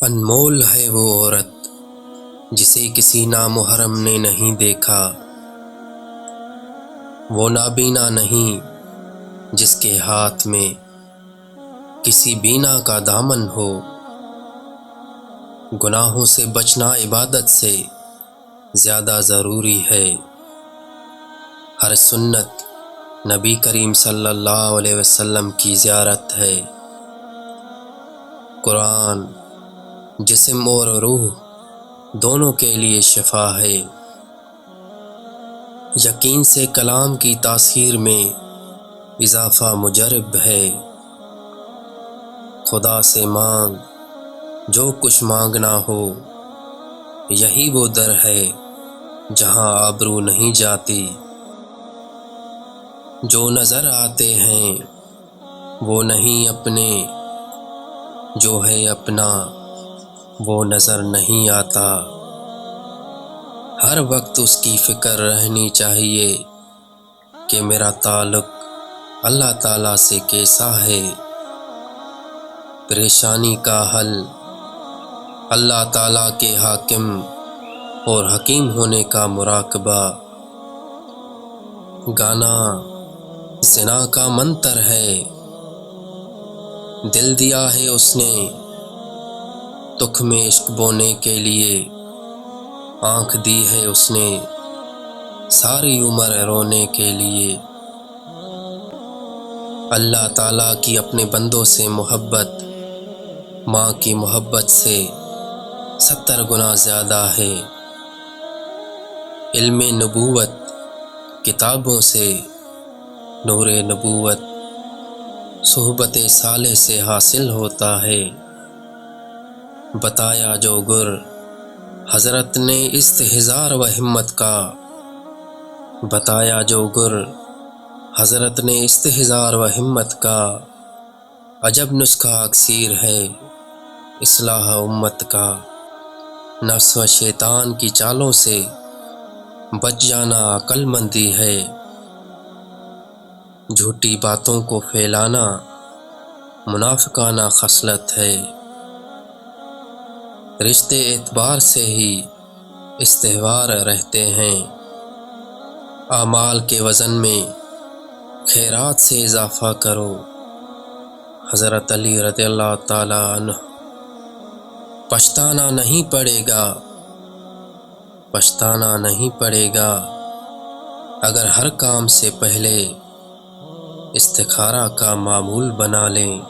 انمول ہے وہ عورت جسے کسی نامحرم نے نہیں دیکھا، وہ نابینا نہیں جس کے ہاتھ میں کسی بینا کا دامن ہو۔ گناہوں سے بچنا عبادت سے زیادہ ضروری ہے۔ ہر سنت نبی کریم صلی اللہ علیہ وسلم کی زیارت ہے۔ قرآن جسم اور روح دونوں کے لیے شفا ہے۔ یقین سے کلام کی تاثیر میں اضافہ مجرب ہے۔ خدا سے مانگ جو کچھ مانگنا ہو، یہی وہ در ہے جہاں آبرو نہیں جاتی۔ جو نظر آتے ہیں وہ نہیں اپنے، جو ہے اپنا وہ نظر نہیں آتا۔ ہر وقت اس کی فکر رہنی چاہیے کہ میرا تعلق اللہ تعالیٰ سے کیسا ہے۔ پریشانی کا حل اللہ تعالیٰ کے حاکم اور حکیم ہونے کا مراقبہ۔ گانا زنا کا منتر ہے، دل دیا ہے اس نے تخم عشق بونے کے لیے، آنکھ دی ہے اس نے ساری عمر رونے کے لیے۔ اللہ تعالیٰ کی اپنے بندوں سے محبت ماں کی محبت سے 70 گنا زیادہ ہے۔ علم نبوت کتابوں سے، نور نبوت صحبت صالح سے حاصل ہوتا ہے۔ بتایا جو گر حضرت نے استحضار و ہمت کا، بتایا جو گر حضرت نے استحضار و ہمت کا، عجب نسخہ اکسیر ہے اصلاح امت کا۔ نفس و شیطان کی چالوں سے بچ جانا عقل مندی ہے، جھوٹی باتوں کو پھیلانا منافقانہ خصلت ہے۔ رشتے اعتبار سے ہی استوار رہتے ہیں، اعمال کے وزن میں خیرات سے اضافہ کرو۔ حضرت علی رضی اللہ تعالیٰ عنہ۔ پچھتانا نہیں پڑے گا، پچھتانا نہیں پڑے گا اگر ہر کام سے پہلے استخارہ کا معمول بنا لیں۔